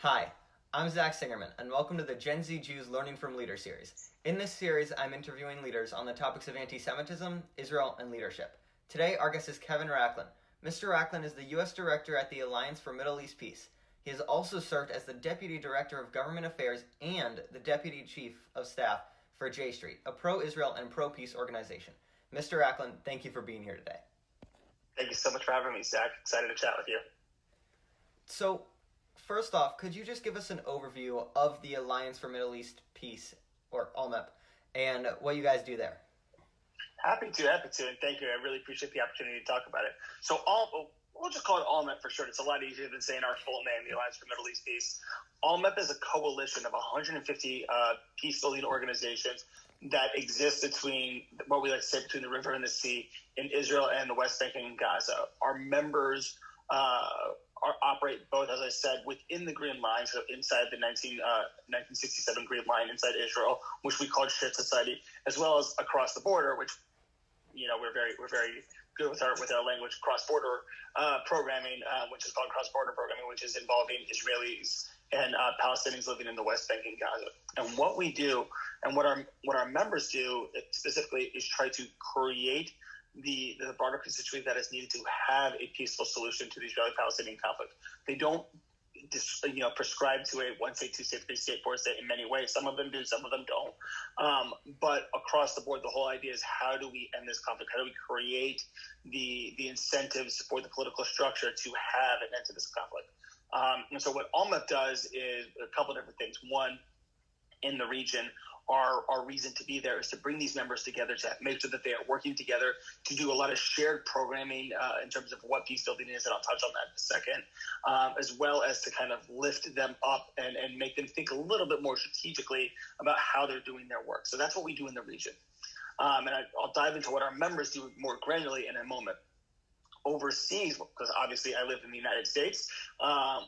Hi, I'm Zach Singerman, and welcome to the Gen Z Jews Learning from Leaders series. In this series, I'm interviewing leaders on the topics of anti-Semitism, Israel, and leadership. Today, our guest is Kevin Rachlin. Mr. Rachlin is the U.S. Director at the Alliance for Middle East Peace. He has also served as the Deputy Director of Government Affairs and the Deputy Chief of Staff for J Street, a pro-Israel and pro-peace organization. Mr. Rachlin, thank you for being here today. Thank you so much for having me, Zach. Excited to chat with you. So, first off, could you just give us an overview of the Alliance for Middle East Peace, or ALMEP, and what you guys do there? Happy to, and thank you. I really appreciate the opportunity to talk about it. So, we'll just call it ALMEP for short. It's a lot easier than saying our full name, the Alliance for Middle East Peace. ALMEP is a coalition of 150 peace-building organizations that exist between, what we like to say, between the river and the sea in Israel and the West Bank and Gaza. Our members operate both, as I said, within the Green Line, so inside the 1967 Green Line inside Israel, which we call shared society, as well as across the border, which we're very good with our language, cross-border programming, which is called cross-border programming, which is involving Israelis and Palestinians living in the West Bank and Gaza. And what we do, and what our members do specifically, is try to create the broader constituency that is needed to have a peaceful solution to the Israeli-Palestinian conflict. They don't prescribe to a one-state, two-state, three-state, four-state in many ways. Some of them do, some of them don't. But across the board, the whole idea is, how do we end this conflict? How do we create the incentives for the political structure to have an end to this conflict? And so what ALMEP does is a couple of different things. One, in the region, our reason to be there is to bring these members together, to make sure that they are working together, to do a lot of shared programming in terms of what peace building is, and I'll touch on that in a second, as well as to kind of lift them up and make them think a little bit more strategically about how they're doing their work. So that's what we do in the region. And I'll dive into what our members do more granularly in a moment. Overseas, because obviously I live in the United States,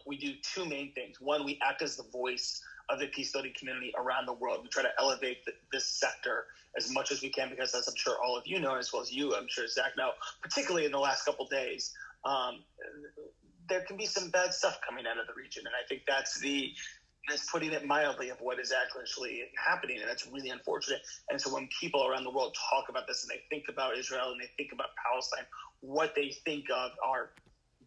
we do two main things. One, we act as the voice of the peace-building community around the world. We try to elevate this sector as much as we can, because, as I'm sure all of you know, as well as you, I'm sure Zach know, particularly in the last couple of days, there can be some bad stuff coming out of the region. And I think that's putting it mildly of what is actually happening, and that's really unfortunate. And so when people around the world talk about this, and they think about Israel and they think about Palestine, what they think of are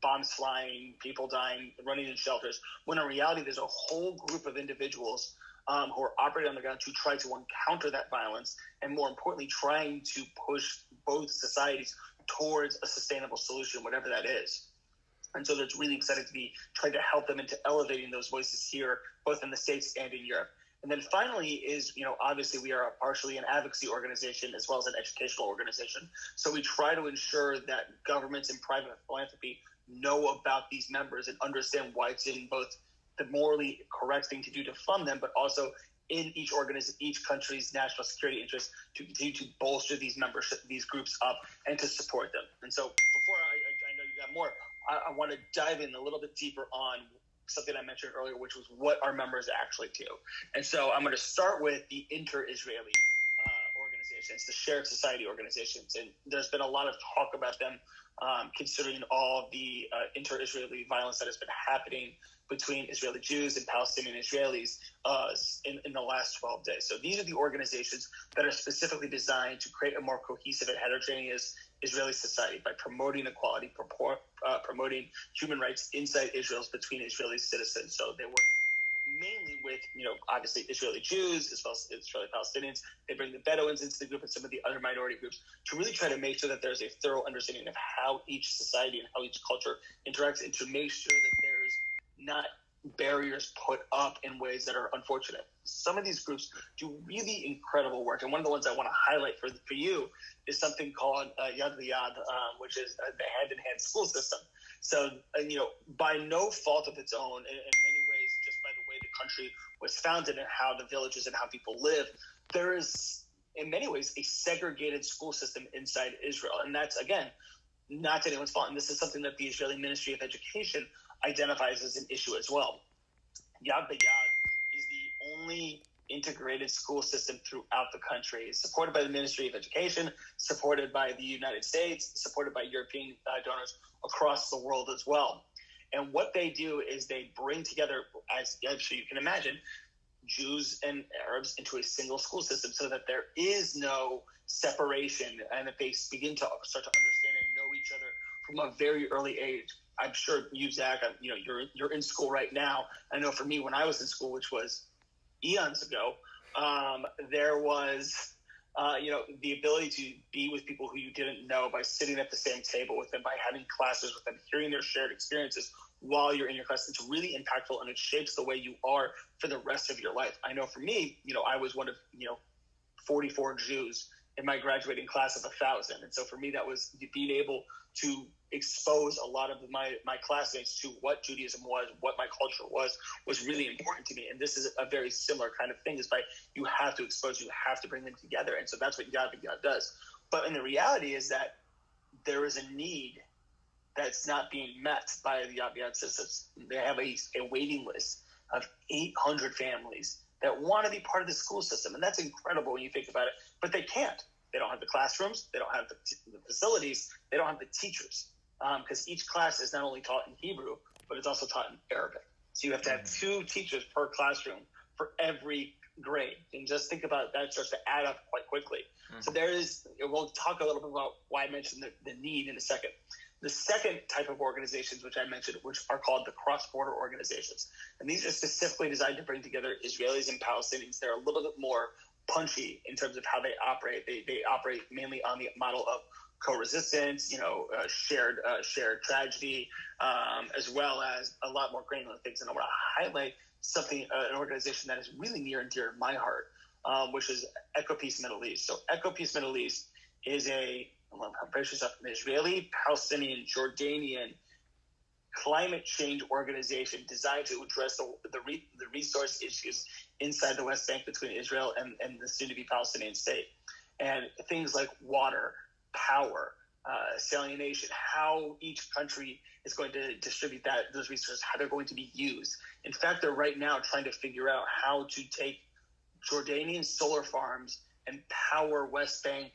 bombs flying, people dying, running in shelters, when in reality there's a whole group of individuals who are operating on the ground to try to encounter that violence, and more importantly, trying to push both societies towards a sustainable solution, whatever that is. And so it's really exciting to be trying to help them into elevating those voices here, both in the States and in Europe. And then finally is, obviously we are partially an advocacy organization as well as an educational organization. So we try to ensure that governments and private philanthropy know about these members and understand why it's in both the morally correct thing to do to fund them, but also in each country's national security interest to continue to bolster these membership, these groups up, and to support them. And so before I know you got more, I want to dive in a little bit deeper on something I mentioned earlier, which was what our members actually do. And so I'm going to start with the inter-Israeli organizations, the shared society organizations. And there's been a lot of talk about them, considering all the inter-Israeli violence that has been happening between Israeli Jews and Palestinian Israelis in the last 12 days. So these are the organizations that are specifically designed to create a more cohesive and heterogeneous Israeli society by promoting equality, promoting human rights inside Israel between Israeli citizens. So they work mainly with, obviously Israeli Jews as well as Israeli Palestinians. They bring the Bedouins into the group and some of the other minority groups to really try to make sure that there's a thorough understanding of how each society and how each culture interacts, and to make sure that there's not barriers put up in ways that are unfortunate. Some of these groups do really incredible work, and one of the ones I want to highlight for you is something called Yad V'Yad, which is the hand-in-hand school system. So, by no fault of its own, in many ways, just by the way the country was founded and how the villages and how people live, there is, in many ways, a segregated school system inside Israel. And that's, again, not anyone's fault. And this is something that the Israeli Ministry of Education identifies as an issue as well. Yad V'Yad is the only integrated school system throughout the country. It's supported by the Ministry of Education, supported by the United States, supported by European donors across the world as well. And what they do is they bring together, as you can imagine, Jews and Arabs into a single school system so that there is no separation, and that they begin to start to understand and know each other from a very early age. I'm sure you, Zach, you're in school right now. I know for me, when I was in school, which was eons ago, there was the ability to be with people who you didn't know by sitting at the same table with them, by having classes with them, hearing their shared experiences while you're in your class. It's really impactful, and it shapes the way you are for the rest of your life. I know for me, I was one of 44 Jews in my graduating class of 1,000. And so for me, that was being able to expose a lot of my classmates to what Judaism was, what my culture was really important to me. And this is a very similar kind of thing, is by you have to expose, you have to bring them together. And so that's what Yad V'Yad does. But in the reality is that there is a need that's not being met by the Yad V'Yad systems. They have a waiting list of 800 families that want to be part of the school system. And that's incredible when you think about it, but they can't. They don't have the classrooms, they don't have the facilities, they don't have the teachers, because each class is not only taught in Hebrew, but it's also taught in Arabic. So you have to have 2 teachers per classroom for every grade. And just think about that, starts to add up quite quickly. So we'll talk a little bit about why I mentioned the need in a second. The second type of organizations, which I mentioned, which are called the cross-border organizations. And these are specifically designed to bring together Israelis and Palestinians. They're a little bit more punchy in terms of how they operate. They operate mainly on the model of co-resistance, shared tragedy, as well as a lot more granular things. And I want to highlight an organization that is really near and dear to my heart, which is EcoPeace Middle East. So EcoPeace Middle East is an Israeli-Palestinian, Jordanian climate change organization designed to address the resource issues inside the West Bank between Israel and the soon-to-be Palestinian state. And things like water, power, salination, how each country is going to distribute those resources, how they're going to be used. In fact, they're right now trying to figure out how to take Jordanian solar farms and power West Bank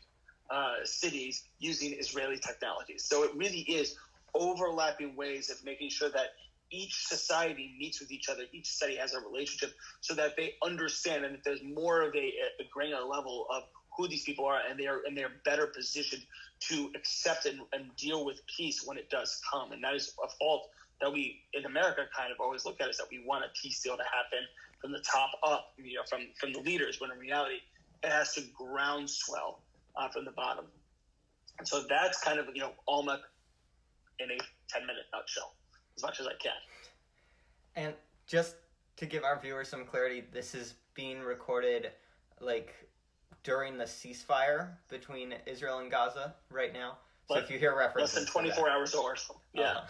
cities using Israeli technologies. So it really is overlapping ways of making sure that each society meets with each other, each society has a relationship, so that they understand and that there's more of a granular level of who these people are, and they're better positioned to accept and deal with peace when it does come. And that is a fault that we in America kind of always look at, is that we want a peace deal to happen from the top up, from the leaders, when in reality it has to groundswell from the bottom. And so that's kind of Alma in a 10-minute nutshell, as much as I can. And just to give our viewers some clarity, this is being recorded during the ceasefire between Israel and Gaza right now. So if you hear references, less than 24 hours or so. Yeah.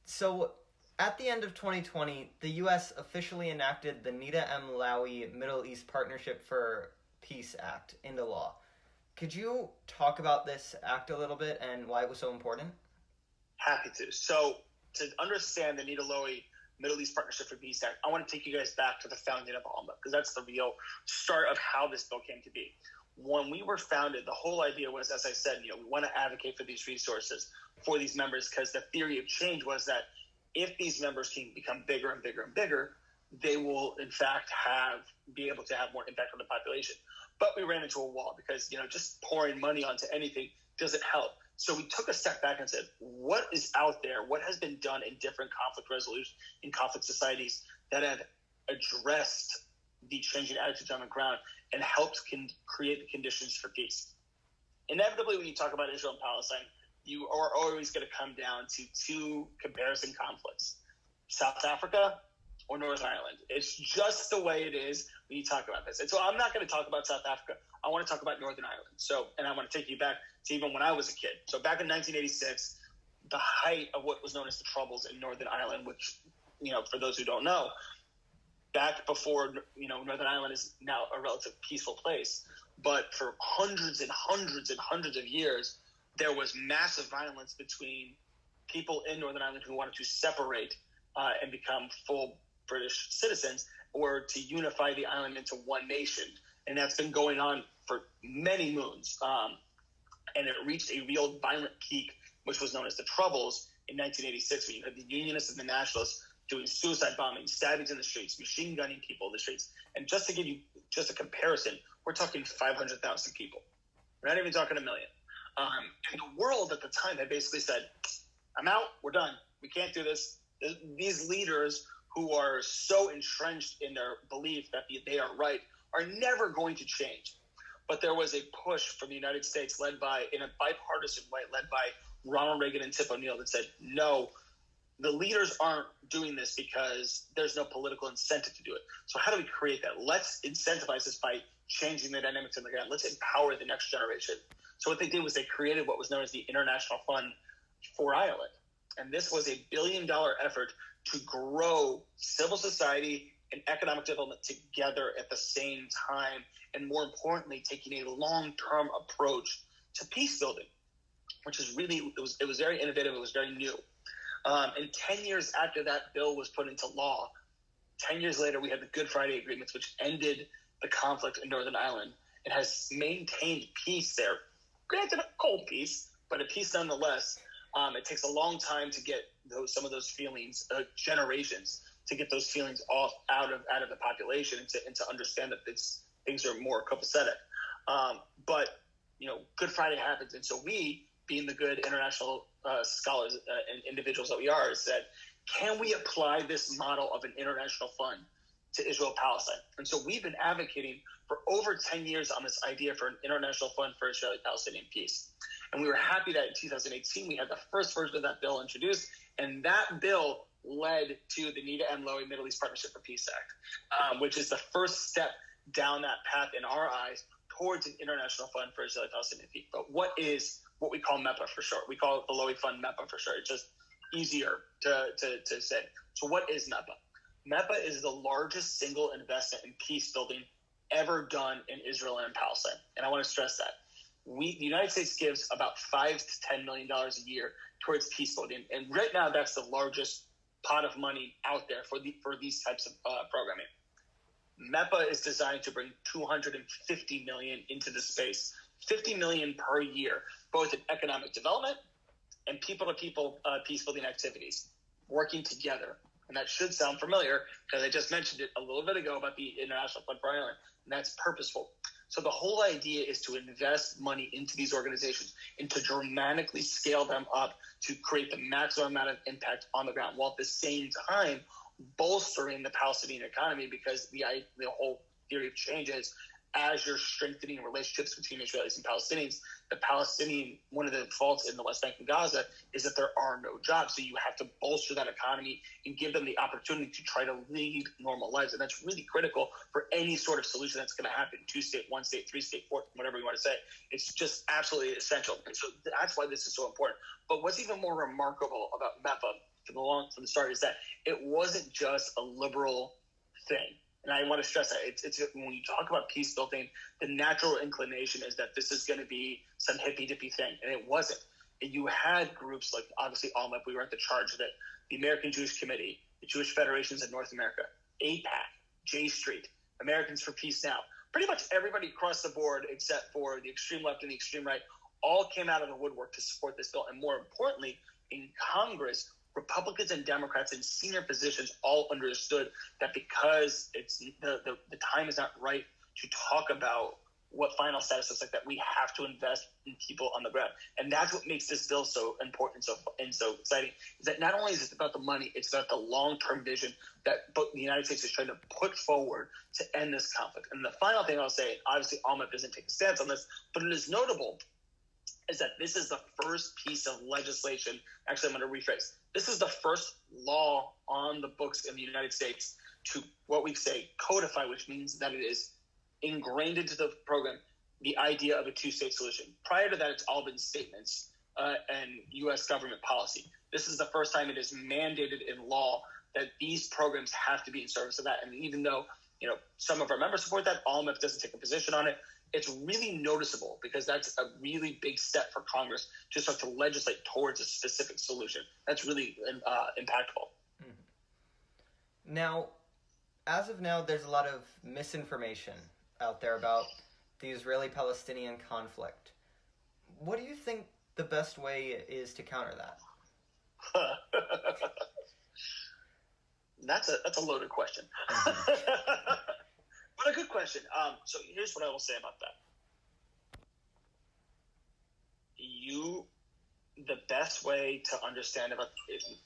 So at the end of 2020, the U.S. officially enacted the Nida M. Lawi Middle East Partnership for Peace Act into law. Could you talk about this act a little bit and why it was so important? Happy to. So to understand the Nida Lawi Middle East Partnership for Peace Act, I want to take you guys back to the founding of ALMA, because that's the real start of how this bill came to be. When we were founded, the whole idea was, as I said, we want to advocate for these resources for these members, because the theory of change was that if these members can become bigger and bigger and bigger, they will, in fact, be able to have more impact on the population. But we ran into a wall, because just pouring money onto anything doesn't help. So we took a step back and said, what is out there? What has been done in different conflict resolution in conflict societies that have addressed the changing attitudes on the ground and helped create the conditions for peace? Inevitably, when you talk about Israel and Palestine, you are always going to come down to 2 comparison conflicts: South Africa or Northern Ireland. It's just the way it is when you talk about this. And so I'm not going to talk about South Africa. I want to talk about Northern Ireland. And I want to take you back to even when I was a kid. So back in 1986, the height of what was known as the Troubles in Northern Ireland, which, for those who don't know, back before, Northern Ireland is now a relative peaceful place. But for hundreds and hundreds and hundreds of years, there was massive violence between people in Northern Ireland who wanted to separate and become full British citizens, or to unify the island into one nation. And that's been going on for many moons. And it reached a real violent peak, which was known as the Troubles, in 1986, when you had the Unionists and the Nationalists doing suicide bombings, stabbings in the streets, machine gunning people in the streets. And just to give you just a comparison, we're talking 500,000 people. We're not even talking a million. And the world at the time had basically said, I'm out, we're done. We can't do this. These leaders who are so entrenched in their belief that they are right are never going to change. But there was a push from the United States in a bipartisan way, led by Ronald Reagan and Tip O'Neill, that said, no, the leaders aren't doing this because there's no political incentive to do it. So how do we create that? Let's incentivize this by changing the dynamics on the ground. Let's empower the next generation. So what they did was they created what was known as the International Fund for Ireland. And this was $1 billion effort to grow civil society and economic development together at the same time. And more importantly, taking a long-term approach to peace building, which is really, it was very innovative. It was very new. And 10 years after that bill was put into law, 10 years later, we had the Good Friday Agreements, which ended the conflict in Northern Ireland. It has maintained peace there. Granted, a cold peace, but a peace nonetheless. It takes a long time to get some of those feelings, generations, to get those feelings out of the population and to understand that things are more copacetic. But Good Friday happens, and so we, being the good international scholars and individuals that we are, said, can we apply this model of an international fund to Israel-Palestine? And so we've been advocating for over 10 years on this idea for an international fund for Israeli-Palestinian peace. And we were happy that in 2018 we had the first version of that bill introduced, and that bill led to the Nita M. Lowey Middle East Partnership for Peace Act, which is the first step down that path in our eyes towards an international fund for Israeli-Palestinian peace. But what is what we call MEPA for short? We call it the Lowey Fund MEPA for short. It's just easier to say. So what is MEPA? MEPA is the largest single investment in peace building ever done in Israel and Palestine. And I want to stress that. The United States gives about $5 to $10 million a year towards peace building. And right now, that's the largest pot of money out there for these types of programming. MEPA is designed to bring $250 million into the space, $50 million per year, both in economic development and people-to-people peace-building activities, working together. And that should sound familiar because I just mentioned it a little bit ago about the International Fund for Ireland, and that's purposeful. So the whole idea is to invest money into these organizations and to dramatically scale them up to create the maximum amount of impact on the ground, while at the same time bolstering the Palestinian economy, because the whole theory of change is, as you're strengthening relationships between Israelis and Palestinians, one of the faults in the West Bank and Gaza is that there are no jobs. So you have to bolster that economy and give them the opportunity to try to lead normal lives. And that's really critical for any sort of solution that's going to happen. 2-state, 1-state, 3-state, 4, whatever you want to say. It's just absolutely essential. And so that's why this is so important. But what's even more remarkable about MEPA from the start is that it wasn't just a liberal thing. And I want to stress that it's when you talk about peace building, the natural inclination is that this is going to be some hippy-dippy thing, and it wasn't. And you had groups like, obviously, ALMEP, we were at the charge of it, the American Jewish Committee, the Jewish Federations in North America, AIPAC, J Street, Americans for Peace Now. Pretty much everybody across the board, except for the extreme left and the extreme right, all came out of the woodwork to support this bill. And more importantly, in Congress, Republicans and Democrats in senior positions all understood that because it's the time is not right to talk about what final status looks like, that we have to invest in people on the ground. And that's what makes this bill so important and so exciting, is that not only is it about the money, it's about the long-term vision that both the United States is trying to put forward to end this conflict. And the final thing I'll say, obviously ALMEP doesn't take a stance on this, but it is notable, is that this is the first piece of legislation. Actually, I'm going to rephrase. This is the first law on the books in the United States to what we say codify, which means that it is ingrained into the program, the idea of a two-state solution. Prior to that, it's all been statements and U.S. government policy. This is the first time it is mandated in law that these programs have to be in service of that. And even though some of our members support that, ALMEP doesn't take a position on it, it's really noticeable because that's a really big step for Congress to start to legislate towards a specific solution. That's really impactful. Mm-hmm. Now, as of now, there's a lot of misinformation out there about the Israeli-Palestinian conflict. What do you think the best way is to counter that? That's a loaded question. But a good question. So here's what I will say about that. The best way to understand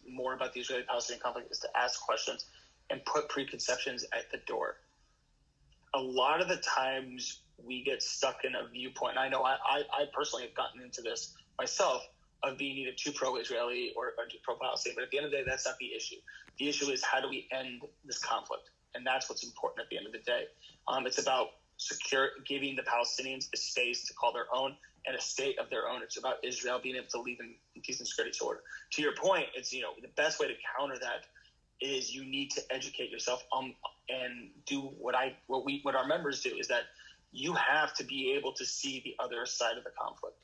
more about the Israeli-Palestinian conflict is to ask questions and put preconceptions at the door. A lot of the times we get stuck in a viewpoint, and I know I personally have gotten into this myself, of being either too pro-Israeli or too pro-Palestinian, but at the end of the day, that's not the issue. The issue is, how do we end this conflict? And that's what's important at the end of the day. It's about giving the Palestinians a space to call their own and a state of their own. It's about Israel being able to live in peace and security. So to your point, it's, the best way to counter that is you need to educate yourself and do what our members do, is that you have to be able to see the other side of the conflict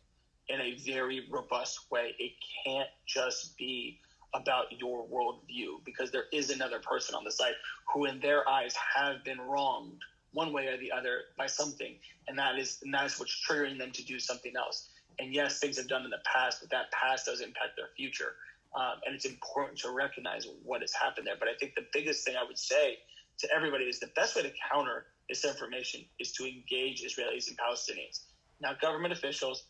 in a very robust way. It can't just be about your worldview, because there is another person on the side who in their eyes have been wronged one way or the other by something, and that is what's triggering them to do something else. And yes, things have done in the past, but that past does impact their future. And it's important to recognize what has happened there. But I think the biggest thing I would say to everybody is the best way to counter misinformation is to engage Israelis and Palestinians, not government officials,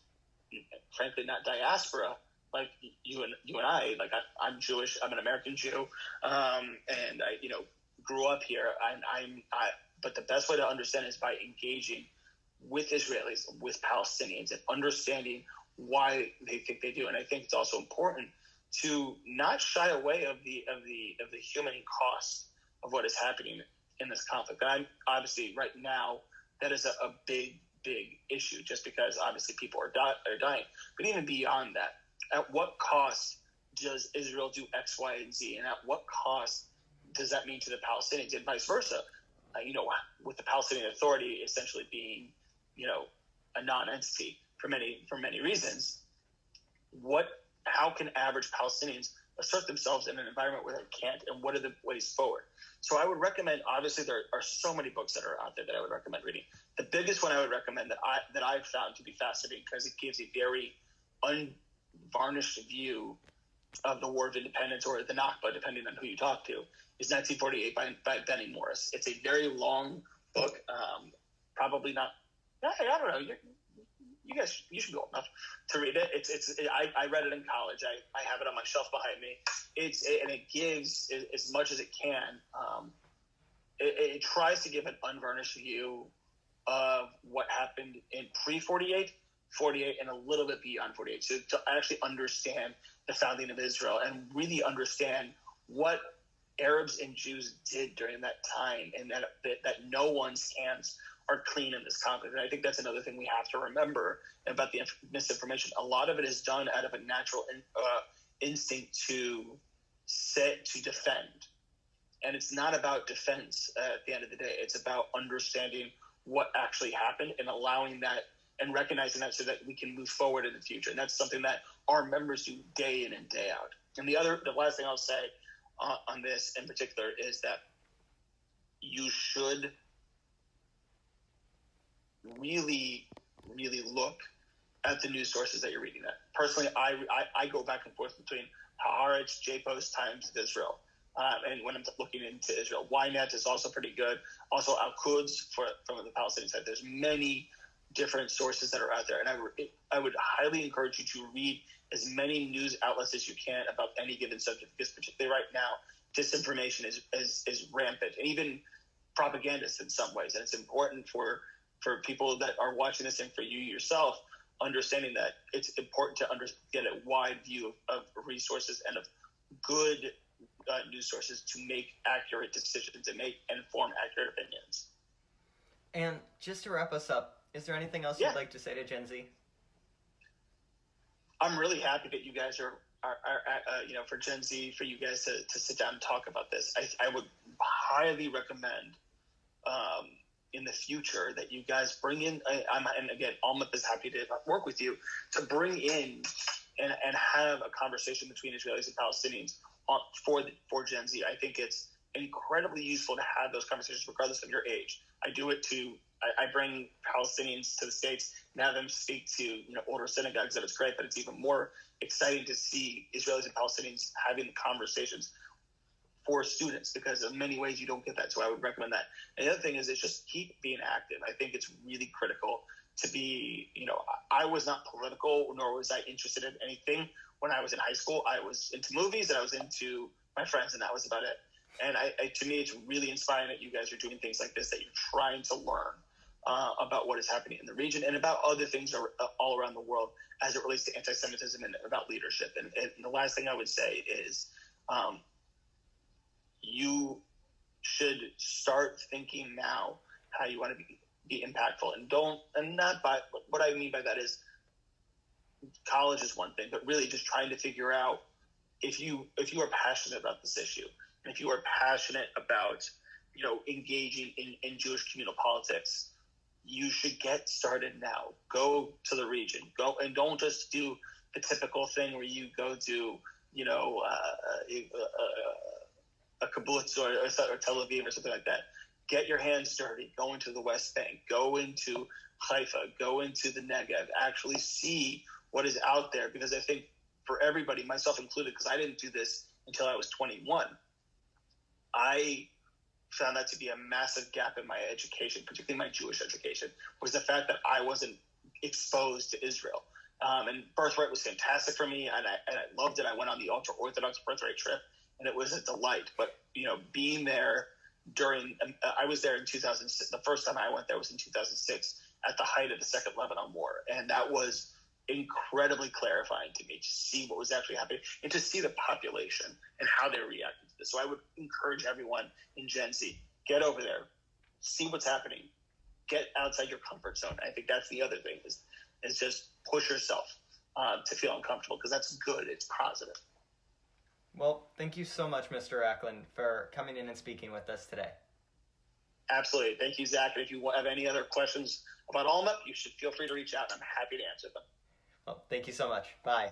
frankly, not diaspora like you and I. Like I'm Jewish, I'm an American Jew, and I grew up here. But the best way to understand is by engaging with Israelis, with Palestinians, and understanding why they think they do. And I think it's also important to not shy away of the human cost of what is happening in this conflict. And I'm obviously right now that is a big issue, just because obviously people are dying. But even beyond that, at what cost does Israel do X, Y, and Z, and at what cost does that mean to the Palestinians, and vice versa? With the Palestinian Authority essentially being, a non-entity for many reasons. How can average Palestinians assert themselves in an environment where they can't, and what are the ways forward? So I would recommend, obviously there are so many books that are out there that I would recommend reading. The biggest one I would recommend that I've found to be fascinating, because it gives a very unvarnished view of the War of Independence, or the Nakba, depending on who you talk to, is 1948 by Benny Morris. It's a very long book, probably not. I don't know. You should be old enough to read it. I read it in college. I have it on my shelf behind me. And it gives, as much as it can. It tries to give an unvarnished view of what happened in pre-48, 48, and a little bit beyond 48. So to actually understand the founding of Israel and really understand what Arabs and Jews did during that time, and that no one's hands are clean in this conflict. And I think that's another thing we have to remember about the misinformation. A lot of it is done out of a natural instinct to defend. And it's not about defense at the end of the day. It's about understanding what actually happened and allowing that and recognizing that, so that we can move forward in the future. And that's something that our members do day in and day out. And the last thing I'll say on this in particular is that you should really, really look at the news sources that you're reading at. Personally, I go back and forth between Haaretz, J-Post, Times of Israel. And when I'm looking into Israel, Ynet is also pretty good. Also, Al-Quds from the Palestinian side. There's many different sources that are out there. And I would highly encourage you to read as many news outlets as you can about any given subject, because particularly right now, disinformation is rampant, and even propagandists in some ways. And it's important for people that are watching this, and for you yourself, understanding that it's important to get a wide view of resources and of good news sources to make accurate decisions and form accurate opinions. And just to wrap us up, is there anything else you'd like to say to Gen Z? I'm really happy that you guys are for Gen Z, for you guys to sit down and talk about this. I would highly recommend in the future that you guys bring in, and again, Almut is happy to work with you to bring in and have a conversation between Israelis and Palestinians for Gen Z. I think it's incredibly useful to have those conversations regardless of your age. I do it to I bring Palestinians to the States and have them speak to older synagogues, and it's great, but it's even more exciting to see Israelis and Palestinians having the conversations for students, because in many ways you don't get that. So I would recommend that. And the other thing is just keep being active. I think it's really critical to be, I was not political, nor was I interested in anything when I was in high school. I was into movies and I was into my friends, and that was about it. And to me, it's really inspiring that you guys are doing things like this, that you're trying to learn about what is happening in the region and about other things all around the world as it relates to anti-Semitism and about leadership. And the last thing I would say is you should start thinking now how you want to be impactful, what I mean by that is college is one thing, but really just trying to figure out if you are passionate about this issue, and if you are passionate about engaging in Jewish communal politics, you should get started now. Go to the region, go, and don't just do the typical thing where you go to a kibbutz or Tel Aviv or something like that. Get your hands dirty. Go into the West Bank. Go into Haifa. Go into the Negev. Actually see what is out there, because I think for everybody, myself included, because I didn't do this until I was 21, I found that to be a massive gap in my education, particularly my Jewish education, was the fact that I wasn't exposed to Israel. And Birthright was fantastic for me, and I loved it. I went on the ultra-Orthodox Birthright trip, and it was a delight. But, being there I was there in 2006. The first time I went there was in 2006 at the height of the Second Lebanon War. And that was incredibly clarifying to me to see what was actually happening and to see the population and how they're reacting to this. So I would encourage everyone in Gen Z, get over there, see what's happening, get outside your comfort zone. I think that's the other thing is just push yourself to feel uncomfortable, because that's good. It's positive. Well, thank you so much, Mr. Rachlin, for coming in and speaking with us today. Absolutely. Thank you, Zach. And if you have any other questions about AllMep, you should feel free to reach out, and I'm happy to answer them. Well, thank you so much. Bye.